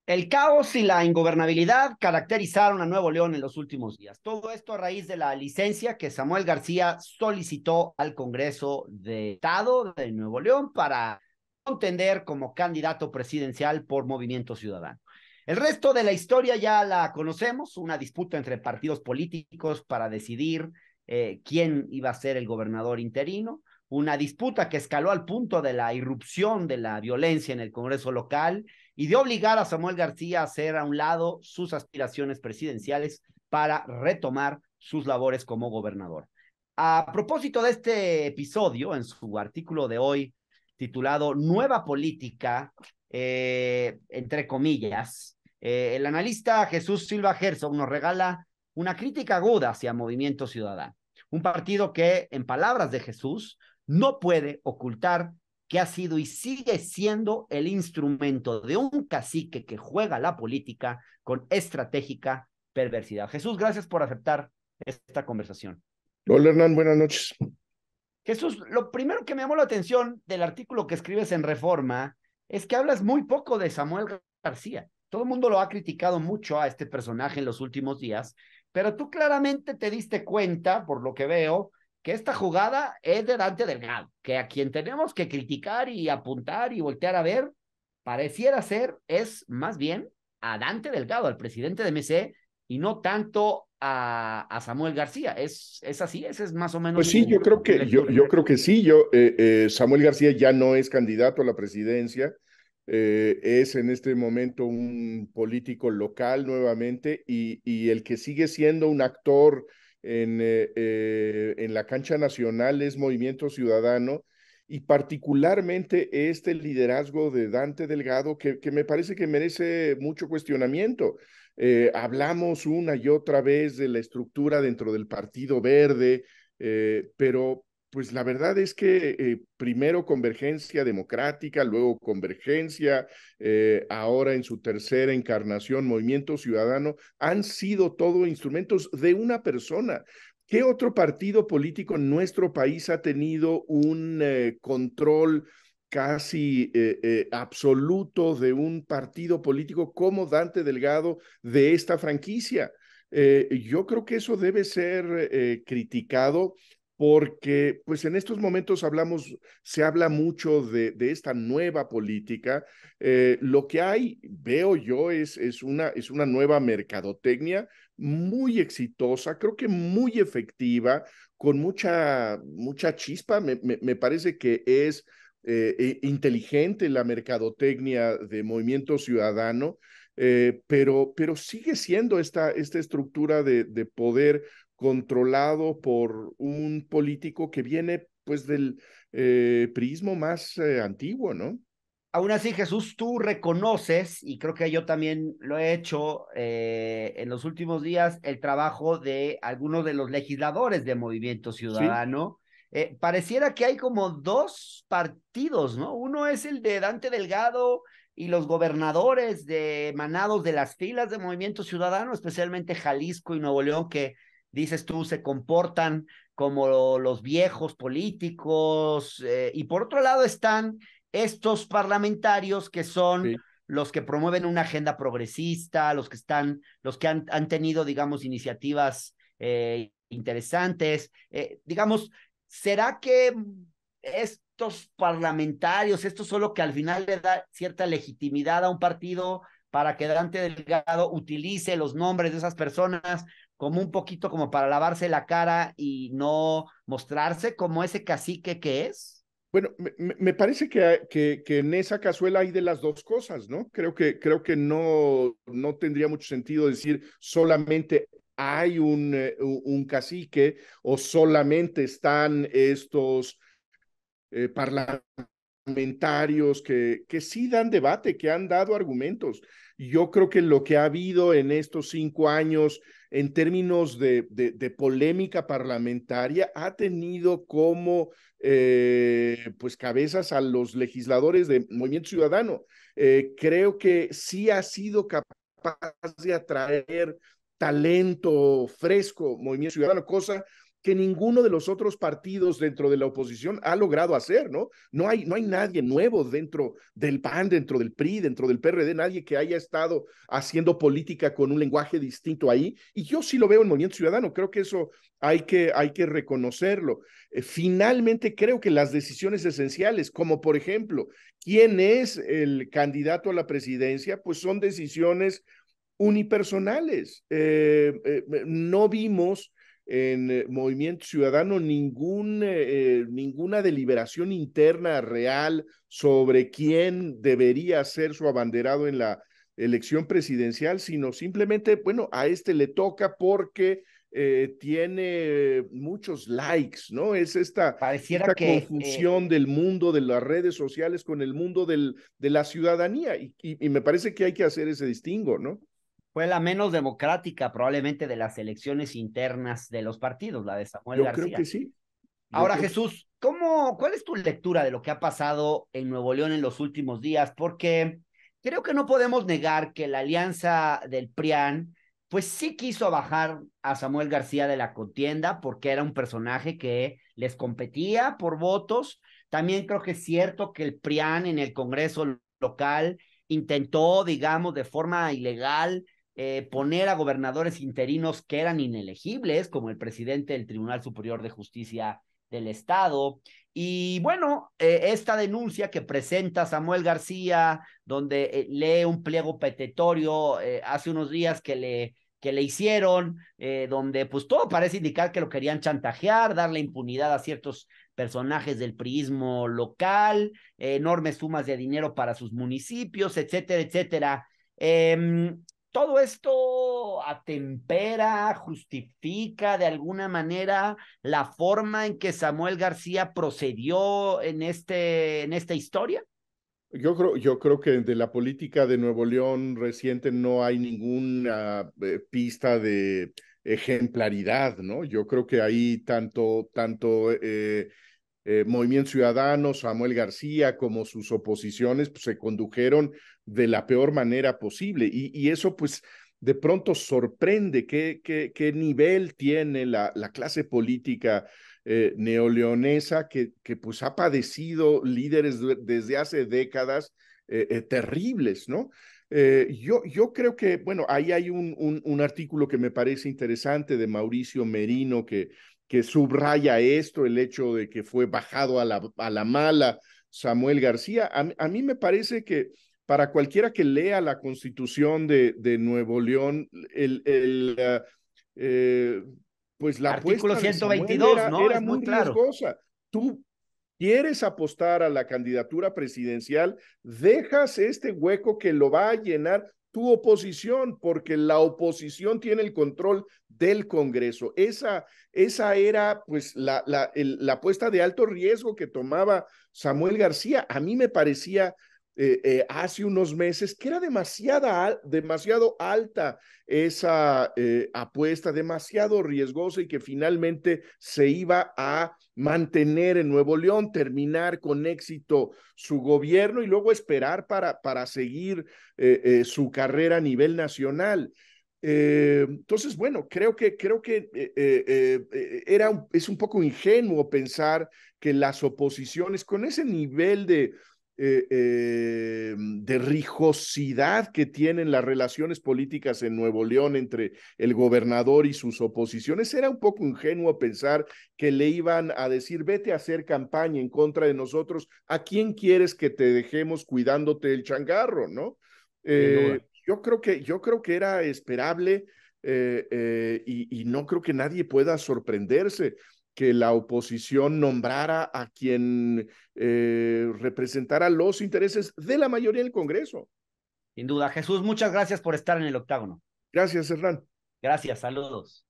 El caos y la ingobernabilidad caracterizaron a Nuevo León en los últimos días. Todo esto a raíz de la licencia que Samuel García solicitó al Congreso de Estado de Nuevo León para contender como candidato presidencial por Movimiento Ciudadano. El resto de la historia ya la conocemos, una disputa entre partidos políticos para decidir quién iba a ser el gobernador interino, una disputa que escaló al punto de la irrupción de la violencia en el Congreso local y de obligar a Samuel García a hacer a un lado sus aspiraciones presidenciales para retomar sus labores como gobernador. A propósito de este episodio, en su artículo de hoy titulado Nueva Política, entre comillas, el analista Jesús Silva Herzog nos regala una crítica aguda hacia Movimiento Ciudadano, un partido que, en palabras de Jesús, no puede ocultar que ha sido y sigue siendo el instrumento de un cacique que juega la política con estratégica perversidad. Jesús, gracias por aceptar esta conversación. Hola Hernán, buenas noches. Jesús, lo primero que me llamó la atención del artículo que escribes en Reforma es que hablas muy poco de Samuel García. Todo el mundo lo ha criticado mucho a este personaje en los últimos días, pero tú claramente te diste cuenta, por lo que veo, que esta jugada es de Dante Delgado, que a quien tenemos que criticar y apuntar y voltear a ver, pareciera ser, es más bien a Dante Delgado, al presidente de MC, y no tanto a Samuel García. ¿Es así? Ese es más o menos Pues sí, yo creo tu que, lectura. yo creo que sí. Samuel García ya no es candidato a la presidencia, es en este momento un político local nuevamente y el que sigue siendo un actor en la cancha nacional es Movimiento Ciudadano y particularmente este liderazgo de Dante Delgado que me parece que merece mucho cuestionamiento. Hablamos una y otra vez de la estructura dentro del Partido Verde, pero pues la verdad es que primero Convergencia Democrática, luego Convergencia, ahora en su tercera encarnación, Movimiento Ciudadano, han sido todo instrumentos de una persona. ¿Qué otro partido político en nuestro país ha tenido un control casi absoluto de un partido político como Dante Delgado de esta franquicia? Yo creo que eso debe ser criticado porque pues en estos momentos se habla mucho de esta nueva política. Lo que hay, veo yo, es una nueva mercadotecnia muy exitosa, creo que muy efectiva, con mucha chispa. Me parece que es inteligente la mercadotecnia de Movimiento Ciudadano, pero sigue siendo esta estructura de poder controlado por un político que viene pues del priismo más antiguo, ¿no? Aún así, Jesús, tú reconoces, y creo que yo también lo he hecho en los últimos días, el trabajo de algunos de los legisladores de Movimiento Sí, Ciudadano. Pareciera que hay como dos partidos, ¿no? Uno es el de Dante Delgado y los gobernadores de emanados de las filas de Movimiento Ciudadano, especialmente Jalisco y Nuevo León, que dices tú se comportan como los viejos políticos. Y por otro lado están estos parlamentarios que son sí. los que promueven una agenda progresista, los que han tenido, digamos, iniciativas interesantes. Digamos, ¿será que estos parlamentarios, esto solo que al final le da cierta legitimidad a un partido para que Dante Delgado utilice los nombres de esas personas como un poquito como para lavarse la cara y no mostrarse como ese cacique que es? Bueno, me parece que en esa cazuela hay de las dos cosas, ¿no? Creo que no tendría mucho sentido decir solamente hay un cacique o solamente están estos parlamentarios que sí dan debate, que han dado argumentos. Yo creo que lo que ha habido en estos 5 años en términos de polémica parlamentaria ha tenido como pues cabezas a los legisladores de Movimiento Ciudadano. Creo que sí ha sido capaz de atraer talento fresco, Movimiento Ciudadano, cosa que ninguno de los otros partidos dentro de la oposición ha logrado hacer, ¿no? No hay nadie nuevo dentro del PAN, dentro del PRI, dentro del PRD, nadie que haya estado haciendo política con un lenguaje distinto ahí. Y yo sí lo veo en Movimiento Ciudadano, creo que eso hay que reconocerlo. Finalmente, creo que las decisiones esenciales, como por ejemplo, quién es el candidato a la presidencia, pues son decisiones unipersonales. No vimos en Movimiento Ciudadano ninguna deliberación interna real sobre quién debería ser su abanderado en la elección presidencial, sino simplemente, bueno, a este le toca porque tiene muchos likes, ¿no? Es Pareciera esta que confusión del mundo de las redes sociales con el mundo de la ciudadanía y me parece que hay que hacer ese distingo, ¿no? fue la menos democrática probablemente de las elecciones internas de los partidos, la de Samuel Yo creo que García. sí. Yo Ahora, creo que Jesús, ¿cuál es tu lectura de lo que ha pasado en Nuevo León en los últimos días? Porque creo que no podemos negar que la alianza del PRIAN, pues sí quiso bajar a Samuel García de la contienda porque era un personaje que les competía por votos. También creo que es cierto que el PRIAN en el Congreso local intentó, digamos, de forma ilegal poner a gobernadores interinos que eran inelegibles, como el presidente del Tribunal Superior de Justicia del Estado. Y bueno, esta denuncia que presenta Samuel García, donde lee un pliego petitorio hace unos días que le hicieron, donde pues todo parece indicar que lo querían chantajear, darle impunidad a ciertos personajes del priismo local, enormes sumas de dinero para sus municipios, etcétera, etcétera. Todo esto atempera, justifica de alguna manera la forma en que Samuel García procedió en esta historia. yo creo que de la política de Nuevo León reciente no hay ninguna pista de ejemplaridad, ¿no? Yo creo que ahí tanto Movimiento Ciudadano, Samuel García, como sus oposiciones, pues, se condujeron de la peor manera posible. Y eso, pues, de pronto sorprende qué nivel tiene la clase política neoleonesa que pues ha padecido líderes desde hace décadas terribles, ¿no? Yo creo que, bueno, ahí hay un artículo que me parece interesante de Mauricio Merino que subraya esto, el hecho de que fue bajado a la mala Samuel García. A mí me parece que para cualquiera que lea la Constitución de Nuevo León, eh, pues la Artículo apuesta de Samuel 122, ¿no? era Es muy muy claro. riesgosa. Tú quieres apostar a la candidatura presidencial, dejas este hueco que lo va a llenar tu oposición, porque la oposición tiene el control del Congreso. Esa era pues la apuesta de alto riesgo que tomaba Samuel García. A mí me parecía hace unos meses que era demasiado alta esa apuesta, demasiado riesgosa y que finalmente se iba a mantener en Nuevo León, terminar con éxito su gobierno y luego esperar para seguir su carrera a nivel nacional. Entonces, bueno, creo que es un poco ingenuo pensar que las oposiciones con ese nivel de rijosidad que tienen las relaciones políticas en Nuevo León entre el gobernador y sus oposiciones, era un poco ingenuo pensar que le iban a decir, vete a hacer campaña en contra de nosotros, ¿a quién quieres que te dejemos cuidándote el changarro, no? Sin duda. Yo creo que era esperable y no creo que nadie pueda sorprenderse que la oposición nombrara a quien representara los intereses de la mayoría del Congreso. Sin duda. Jesús, muchas gracias por estar en el octágono. Gracias, Hernán. Gracias, saludos.